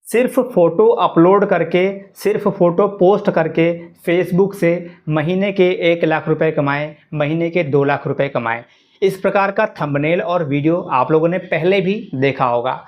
सिर्फ photo upload करके, सिर्फ फ़ोटो पोस्ट करके फेसबुक से महीने के 1 लाख रुपए कमाएं, महीने के 2 लाख रुपए कमाएं। इस प्रकार का थंबनेल और वीडियो आप लोगों ने पहले भी देखा होगा।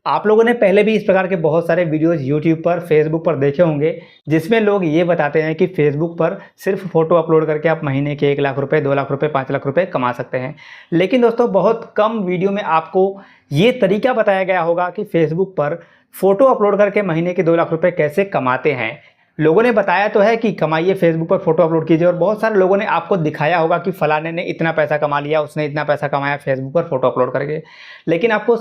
आप लोगों ने पहले भी इस प्रकार के बहुत सारे वीडियोस यूट्यूब पर, फेसबुक पर देखे होंगे, जिसमें लोग ये बताते हैं कि फेसबुक पर सिर्फ फ़ोटो अपलोड करके आप महीने के 1 लाख रुपए, 2 लाख रुपए, 5 लाख रुपए कमा सकते हैं। लेकिन दोस्तों, बहुत कम वीडियो में आपको ये तरीका बताया गया होगा कि फेसबुक पर फ़ोटो अपलोड करके महीने के 2 लाख रुपए कैसे कमाते हैं। लोगों ने बताया तो है कि कमाइए, फेसबुक पर फोटो अपलोड कीजिए, और बहुत सारे लोगों ने आपको दिखाया होगा कि फलाने ने इतना पैसा कमा लिया, उसने इतना पैसा कमाया फेसबुक पर फोटो अपलोड करके। लेकिन आपको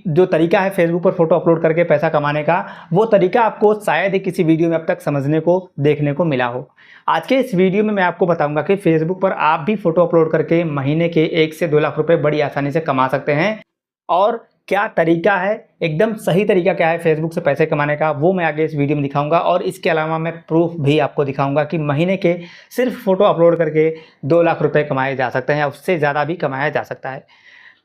जो तरीका है फेसबुक पर फोटो अपलोड करके पैसा कमाने का, वो तरीका आपको शायद ही किसी वीडियो में अब तक समझने को, देखने को मिला हो। आज के इस वीडियो में मैं आपको बताऊंगा कि फेसबुक पर आप भी फोटो अपलोड करके महीने के 1 से 2 लाख रुपए बड़ी आसानी से कमा सकते हैं। और क्या तरीका है, एकदम सही तरीका क्या है फेसबुक से पैसे कमाने का, वो मैं आगे इस वीडियो में दिखाऊंगा। और इसके अलावा मैं प्रूफ भी आपको दिखाऊंगा कि महीने के सिर्फ फोटो अपलोड करके 2 लाख रुपए कमाए जा सकते हैं, उससे ज़्यादा भी कमाया जा सकता है।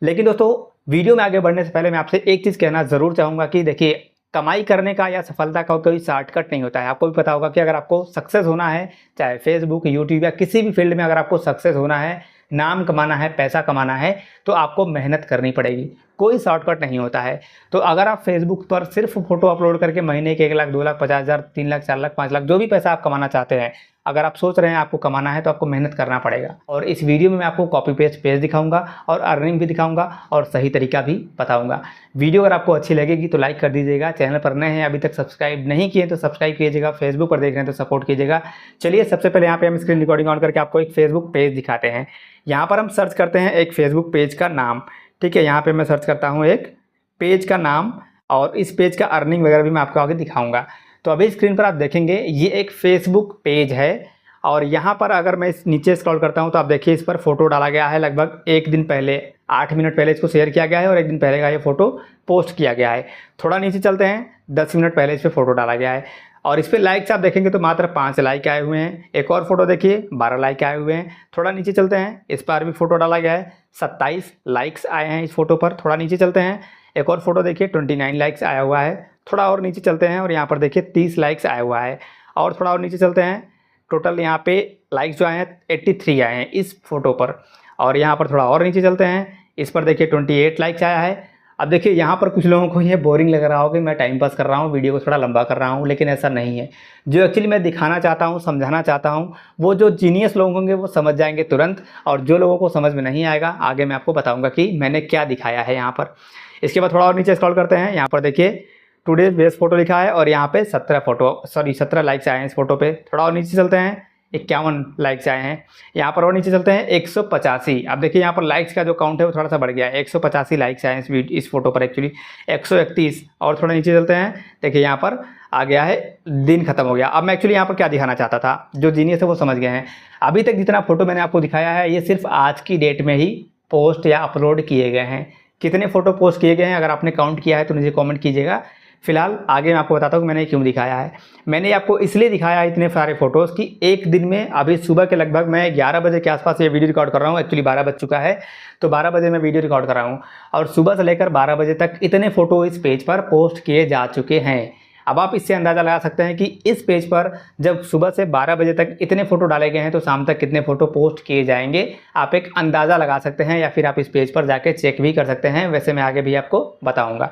लेकिन दोस्तों, वीडियो में आगे बढ़ने से पहले मैं आपसे एक चीज़ कहना ज़रूर चाहूँगा कि देखिए, कमाई करने का या सफलता का कोई शॉर्टकट नहीं होता है। आपको भी पता होगा कि अगर आपको सक्सेस होना है, चाहे फेसबुक, यूट्यूब या किसी भी फील्ड में अगर आपको सक्सेस होना है, नाम कमाना है, पैसा कमाना है, तो आपको मेहनत करनी पड़ेगी। कोई शॉर्टकट नहीं होता है। तो अगर आप फेसबुक पर सिर्फ फोटो अपलोड करके महीने के 1 लाख, 2 लाख, 50,000, 3 लाख, 4 लाख, 5 लाख, जो भी पैसा आप कमाना चाहते हैं, अगर आप सोच रहे हैं आपको कमाना है, तो आपको मेहनत करना पड़ेगा। और इस वीडियो में मैं आपको कॉपी पेस्ट पेज दिखाऊंगा और अर्निंग भी दिखाऊंगा और सही तरीका भी बताऊंगा। वीडियो अगर आपको अच्छी लगेगी तो लाइक कर दीजिएगा। चैनल पर नए हैं, अभी तक सब्सक्राइब नहीं किए तो सब्सक्राइब कीजिएगा। फेसबुक पर देख रहे हैं तो सपोर्ट कीजिएगा। चलिए, सबसे पहले यहाँ पे हम स्क्रीन रिकॉर्डिंग ऑन करके आपको एक फेसबुक पेज दिखाते हैं। यहाँ पर हम सर्च करते हैं एक फेसबुक पेज का नाम। ठीक है, यहाँ पे मैं सर्च करता हूँ एक पेज का नाम, और इस पेज का अर्निंग वगैरह भी मैं आपको आगे दिखाऊंगा। तो अभी स्क्रीन पर आप देखेंगे ये एक फेसबुक पेज है, और यहाँ पर अगर मैं इस नीचे स्क्रॉल करता हूँ तो आप देखिए इस पर फोटो डाला गया है। लगभग 1 दिन पहले, 8 मिनट पहले इसको शेयर किया गया है, और 1 दिन पहले का ये फोटो पोस्ट किया गया है। थोड़ा नीचे चलते हैं, 10 मिनट पहले इस पर फोटो डाला गया है, और इस पर लाइक्स आप देखेंगे तो मात्र 5 लाइक आए हुए हैं। एक और फोटो देखिए, 12 लाइक आए हुए हैं। थोड़ा नीचे चलते हैं, इस पर भी फोटो डाला गया है, 27 लाइक्स आए हैं इस फोटो पर। थोड़ा नीचे चलते हैं, एक और फोटो देखिए, 29 लाइक्स आया हुआ है। थोड़ा और नीचे चलते हैं और यहाँ पर देखिए 30 लाइक्स आया हुआ है। और थोड़ा और नीचे चलते हैं, टोटल यहाँ पे लाइक्स जो आए हैं 83 आए हैं इस फोटो पर। और यहाँ पर थोड़ा और नीचे चलते हैं, इस पर देखिए 28 लाइक्स आया है। अब देखिए, यहाँ पर कुछ लोगों को ये बोरिंग लग रहा हो कि मैं टाइम पास कर रहा हूँ, वीडियो को थोड़ा लंबा कर रहा हूँ, लेकिन ऐसा नहीं है। जो एक्चुअली मैं दिखाना चाहता हूँ, समझाना चाहता हूँ, वो जो जीनियस लोग होंगे वो समझ जाएंगे तुरंत, और जो लोगों को समझ में नहीं आएगा आगे मैं आपको बताऊँगा कि मैंने क्या दिखाया है यहाँ पर। इसके बाद थोड़ा और नीचे स्क्रॉल करते हैं, यहाँ पर देखिए टुडे बेस्ट फोटो लिखा है, और यहाँ पे 17 लाइक्स आए हैं इस फोटो पे। थोड़ा और नीचे चलते हैं, 51 लाइक्स आए हैं। यहाँ पर और नीचे चलते हैं, 185। अब देखिए यहाँ पर लाइक्स का जो काउंट है वो थोड़ा सा बढ़ गया है, 185 लाइक्स आए हैं इस फोटो पर, एक्चुअली 131। और थोड़ा नीचे चलते हैं, देखिए यहाँ पर आ गया है दिन खत्म हो गया। अब मैं एक्चुअली यहाँ पर क्या दिखाना चाहता था, जो जीनियस है वो समझ गए हैं। अभी तक जितना फोटो मैंने आपको दिखाया है, ये सिर्फ आज की डेट में ही पोस्ट या अपलोड किए गए हैं। कितने फोटो पोस्ट किए गए हैं अगर आपने काउंट किया है तो नीचे कमेंट कीजिएगा। फिलहाल आगे मैं आपको बताता हूँ कि मैंने क्यों दिखाया है। मैंने आपको इसलिए दिखाया है इतने सारे फोटोज़ कि एक दिन में, अभी सुबह के लगभग मैं 11 बजे के आसपास ये वीडियो रिकॉर्ड कर रहा हूँ। एक्चुअली 12 बज चुका है, तो 12 बजे मैं वीडियो रिकॉर्ड कर रहा हूँ, और सुबह से लेकर 12 बजे तक इतने फ़ोटो इस पेज पर पोस्ट किए जा चुके हैं। अब आप इससे अंदाज़ा लगा सकते हैं कि इस पेज पर जब सुबह से 12 बजे तक इतने फ़ोटो डाले गए हैं, तो शाम तक कितने फ़ोटो पोस्ट किए जाएंगे, आप एक अंदाज़ा लगा सकते हैं, या फिर आप इस पेज पर जाके चेक भी कर सकते हैं। वैसे मैं आगे भी आपको बताऊँगा।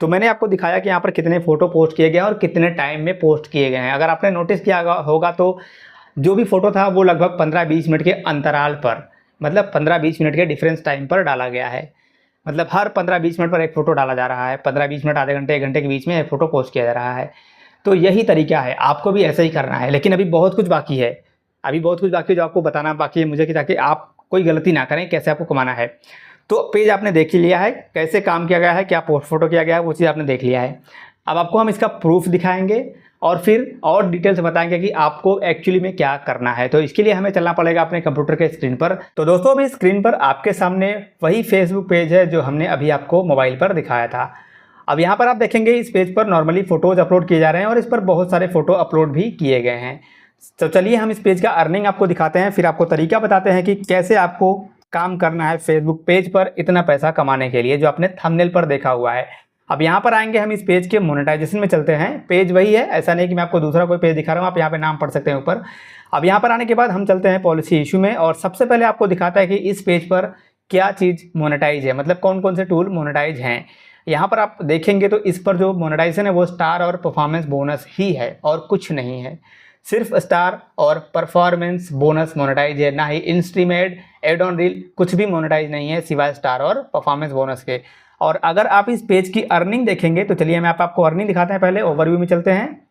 तो मैंने आपको दिखाया कि यहाँ पर कितने फ़ोटो पोस्ट किए गए हैं और कितने टाइम में पोस्ट किए गए हैं। अगर आपने नोटिस किया होगा तो जो भी फ़ोटो था वो लगभग 15-20 मिनट के अंतराल पर, मतलब 15-20 मिनट के डिफरेंस टाइम पर डाला गया है। मतलब हर 15-20 मिनट पर एक फ़ोटो डाला जा रहा है, 15-20 मिनट, आधे घंटे, 1 घंटे के बीच में एक फ़ोटो पोस्ट किया जा रहा है। तो यही तरीका है, आपको भी ऐसा ही करना है। लेकिन अभी बहुत कुछ बाकी है, अभी बहुत कुछ बाकी है जो आपको बताना बाकी है मुझे, कि ताकि आप कोई गलती ना करें, कैसे आपको कमाना है। तो पेज आपने देख ही लिया है, कैसे काम किया गया है, क्या फोटो किया गया है, वो चीज़ आपने देख लिया है। अब आपको हम इसका प्रूफ दिखाएंगे और फिर और डिटेल से बताएंगे कि आपको एक्चुअली में क्या करना है। तो इसके लिए हमें चलना पड़ेगा अपने कंप्यूटर के स्क्रीन पर। तो दोस्तों, अभी स्क्रीन पर आपके सामने वही फेसबुक पेज है जो हमने अभी आपको मोबाइल पर दिखाया था। अब यहाँ पर आप देखेंगे इस पेज पर नॉर्मली फ़ोटोज़ अपलोड किए जा रहे हैं, और इस पर बहुत सारे फ़ोटो अपलोड भी किए गए हैं। तो चलिए हम इस पेज का अर्निंग आपको दिखाते हैं, फिर आपको तरीका बताते हैं कि कैसे आपको काम करना है फेसबुक पेज पर इतना पैसा कमाने के लिए, जो आपने थंबनेल पर देखा हुआ है। अब यहाँ पर आएंगे हम इस पेज के मोनेटाइजेशन में चलते हैं। पेज वही है, ऐसा नहीं कि मैं आपको दूसरा कोई पेज दिखा रहा हूँ, आप यहाँ पे नाम पढ़ सकते हैं ऊपर। अब यहाँ पर आने के बाद हम चलते हैं पॉलिसी इशू में, और सबसे पहले आपको दिखाता है कि इस पेज पर क्या चीज़ मोनेटाइज है, मतलब कौन कौन से टूल मोनेटाइज हैं। यहाँ पर आप देखेंगे तो इस पर जो मोनेटाइजेशन है वो स्टार और परफॉर्मेंस बोनस ही है और कुछ नहीं है। सिर्फ स्टार और परफॉर्मेंस बोनस मोनेटाइज है, ना ही इंस्ट्रीमेड एड ऑन रील कुछ भी मोनेटाइज नहीं है सिवाय स्टार और परफॉर्मेंस बोनस के। और अगर आप इस पेज की अर्निंग देखेंगे तो चलिए मैं आपको अर्निंग दिखाते हैं। पहले ओवरव्यू में चलते हैं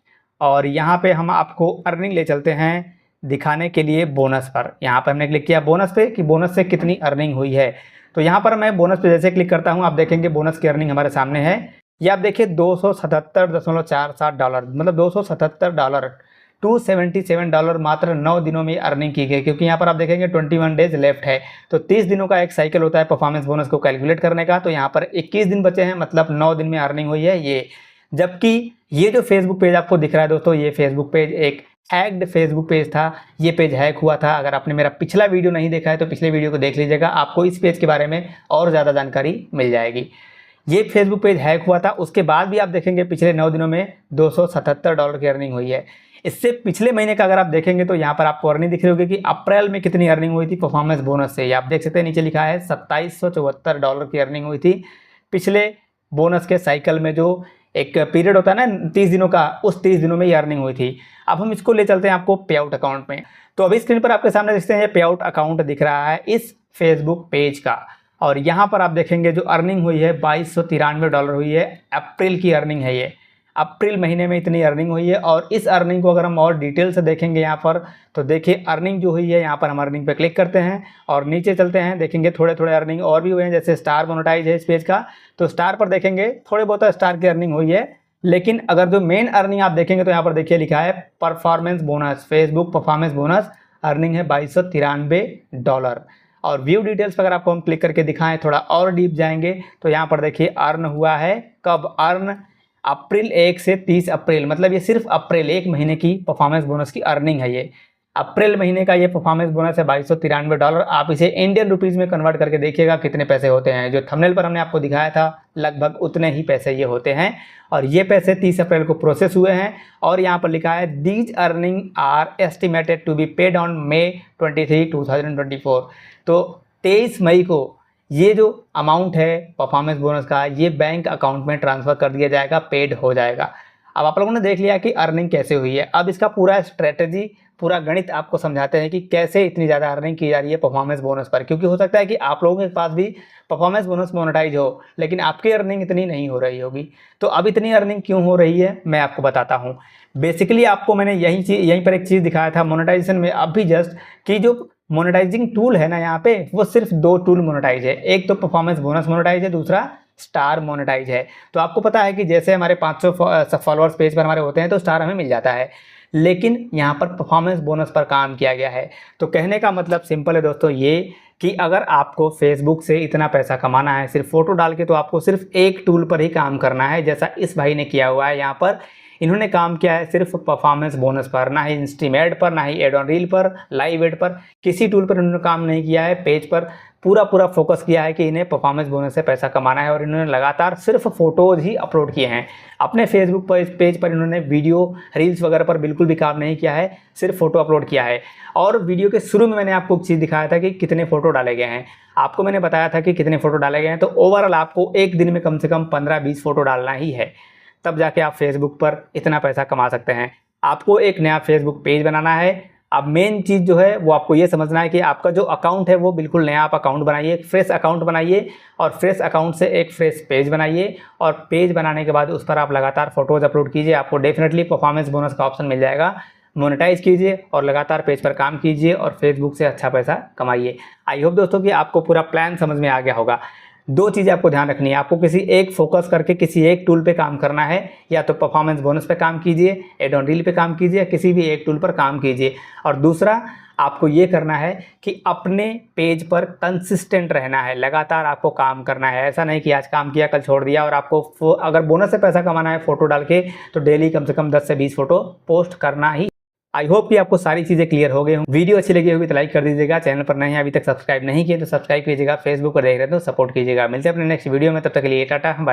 और यहाँ पे हम आपको अर्निंग ले चलते हैं दिखाने के लिए बोनस पर। यहाँ पर हमने क्लिक किया बोनस पे कि बोनस से कितनी अर्निंग हुई है। तो यहाँ पर मैं बोनस पे जैसे क्लिक करता हूँ आप देखेंगे बोनस की अर्निंग हमारे सामने है। ये आप देखिए $277.47, मतलब $277, $277 मात्र 9 दिनों में अर्निंग की गई, क्योंकि यहाँ पर आप देखेंगे 21 डेज लेफ्ट है। तो 30 दिनों का एक साइकिल होता है परफॉर्मेंस बोनस को कैलकुलेट करने का। तो यहाँ पर 21 दिन बचे हैं, मतलब 9 दिन में अर्निंग हुई है ये। जबकि ये जो फेसबुक पेज आपको दिख रहा है दोस्तों, ये फेसबुक पेज एक हैक्ड फेसबुक पेज था। ये पेज हैक हुआ था। अगर आपने मेरा पिछला वीडियो नहीं देखा है तो पिछले वीडियो को देख लीजिएगा, आपको इस पेज के बारे में और ज़्यादा जानकारी मिल जाएगी। ये फेसबुक पेज हैक हुआ था, उसके बाद भी आप देखेंगे पिछले 9 दिनों में $277 की अर्निंग हुई है। इससे पिछले महीने का अगर आप देखेंगे तो यहाँ पर आपको अर्निंग दिख रही होगी कि अप्रैल में कितनी अर्निंग हुई थी परफॉर्मेंस बोनस से। आप देख सकते हैं नीचे लिखा है $2774 की अर्निंग हुई थी पिछले बोनस के साइकिल में। जो एक पीरियड होता है ना 30 दिनों का, उस 30 दिनों में ये अर्निंग हुई थी। अब हम इसको ले चलते हैं आपको पे आउट अकाउंट में। तो अभी स्क्रीन पर आपके सामने देखते हैं पे आउट अकाउंट दिख रहा है इस फेसबुक पेज का, और यहाँ पर आप देखेंगे जो अर्निंग हुई है $2293 हुई है। अप्रैल की अर्निंग है ये, अप्रैल महीने में इतनी अर्निंग हुई है। और इस अर्निंग को अगर हम और डिटेल से देखेंगे यहाँ पर तो देखिए अर्निंग जो हुई है, यहाँ पर हम अर्निंग पे क्लिक करते हैं और नीचे चलते हैं, देखेंगे थोड़े थोड़े अर्निंग और भी हुए हैं। जैसे स्टार मोनेटाइज है इस पेज का, तो स्टार पर देखेंगे थोड़े बहुत स्टार की अर्निंग हुई है। लेकिन अगर जो मेन अर्निंग आप देखेंगे तो यहाँ पर देखिए लिखा है performance bonus, Facebook performance bonus earning है $2293। और व्यू डिटेल्स पर अगर आपको हम क्लिक करके दिखाएं, थोड़ा और डीप जाएंगे तो यहाँ पर देखिए अर्न हुआ है कब, अर्न अप्रैल 1 से 30 अप्रैल, मतलब ये सिर्फ अप्रैल 1 महीने की परफॉर्मेंस बोनस की अर्निंग है। ये अप्रैल महीने का ये परफॉर्मेंस बोनस है $2293। आप इसे इंडियन रुपीज़ में कन्वर्ट करके देखिएगा कितने पैसे होते हैं। जो थंबनेल पर हमने आपको दिखाया था लगभग उतने ही पैसे ये होते हैं। और ये पैसे 30 अप्रैल को प्रोसेस हुए हैं। और यहाँ पर लिखा है these earnings are estimated to be paid on May 23, 2024। तो 23 मई को ये जो अमाउंट है परफॉर्मेंस बोनस का, ये बैंक अकाउंट में ट्रांसफ़र कर दिया जाएगा, पेड हो जाएगा। अब आप लोगों ने देख लिया कि अर्निंग कैसे हुई है। अब इसका पूरा स्ट्रेटजी, पूरा गणित आपको समझाते हैं कि कैसे इतनी ज़्यादा अर्निंग की जा रही है परफॉर्मेंस बोनस पर। क्योंकि हो सकता है कि आप लोगों के पास भी परफॉर्मेंस बोनस मोनेटाइज हो, लेकिन आपकी अर्निंग इतनी नहीं हो रही होगी। तो अब इतनी अर्निंग क्यों हो रही है मैं आपको बताता हूँ। बेसिकली आपको मैंने यहीं पर एक चीज़ दिखाया था मोनेटाइजेशन में अभी जस्ट, कि जो मोनेटाइजिंग टूल है ना यहाँ पे, वो सिर्फ 2 टूल मोनेटाइज है। एक तो परफॉर्मेंस बोनस मोनेटाइज है, दूसरा स्टार मोनेटाइज है। तो आपको पता है कि जैसे हमारे 500 फॉलोअर्स पेज पर हमारे होते हैं तो स्टार हमें मिल जाता है, लेकिन यहाँ पर परफॉर्मेंस बोनस पर काम किया गया है। तो कहने का मतलब सिंपल है दोस्तों ये, कि अगर आपको फेसबुक से इतना पैसा कमाना है सिर्फ फ़ोटो डाल के, तो आपको सिर्फ एक टूल पर ही काम करना है, जैसा इस भाई ने किया हुआ है। यहाँ पर इन्होंने काम किया है सिर्फ परफॉर्मेंस बोनस पर, ना ही इंस्टीमेट पर, ना ही एड ऑन रील पर, लाइव एड पर, किसी टूल पर इन्होंने काम नहीं किया है। पेज पर पूरा फोकस किया है कि इन्हें परफॉर्मेंस बोनस से पैसा कमाना है। और इन्होंने लगातार सिर्फ फ़ोटोज़ ही अपलोड किए हैं अपने फेसबुक पर। इस पेज पर इन्होंने वीडियो रील्स वगैरह पर बिल्कुल भी काम नहीं किया है, सिर्फ फ़ोटो अपलोड किया है। और वीडियो के शुरू में मैंने आपको एक चीज़ दिखाया था कि कितने फ़ोटो डाले गए हैं, आपको मैंने बताया था कि कितने फ़ोटो डाले गए हैं। तो ओवरऑल आपको एक दिन में कम से कम 15-20 फ़ोटो डालना ही है, तब जाके आप फेसबुक पर इतना पैसा कमा सकते हैं। आपको एक नया फेसबुक पेज बनाना है। अब मेन चीज़ जो है वो आपको ये समझना है कि आपका जो अकाउंट है वो बिल्कुल नया आप अकाउंट बनाइए, एक फ्रेश अकाउंट बनाइए, और फ्रेश अकाउंट से एक फ्रेश पेज बनाइए। और पेज बनाने के बाद उस पर आप लगातार फ़ोटोज़ अपलोड कीजिए, आपको डेफिनेटली परफॉर्मेंस बोनस का ऑप्शन मिल जाएगा। मोनेटाइज कीजिए और लगातार पेज पर काम कीजिए और फेसबुक से अच्छा पैसा कमाइए। आई होप दोस्तों कि आपको पूरा प्लान समझ में आ गया होगा। 2 चीज़ें आपको ध्यान रखनी है, आपको किसी एक फोकस करके किसी एक टूल पे काम करना है, या तो परफॉर्मेंस बोनस पे काम कीजिए, एड ऑन रील पे काम कीजिए, किसी भी एक टूल पर काम कीजिए। और दूसरा आपको ये करना है कि अपने पेज पर कंसिस्टेंट रहना है, लगातार आपको काम करना है। ऐसा नहीं कि आज काम किया कल छोड़ दिया। और आपको अगर बोनस से पैसा कमाना है फ़ोटो डाल के, तो डेली कम से कम 10 से 20 फ़ोटो पोस्ट करना ही। आई होप कि आपको सारी चीज़ें क्लियर हो गई हों। वीडियो अच्छी लगी होगी तो लाइक कर दीजिएगा, चैनल पर नए हैं अभी तक सब्सक्राइब नहीं किए तो सब्सक्राइब कीजिएगा, फेसबुक पर देख रहे हैं तो सपोर्ट कीजिएगा। मिलते हैं अपने नेक्स्ट वीडियो में, तब तक के लिए टाटा बाय।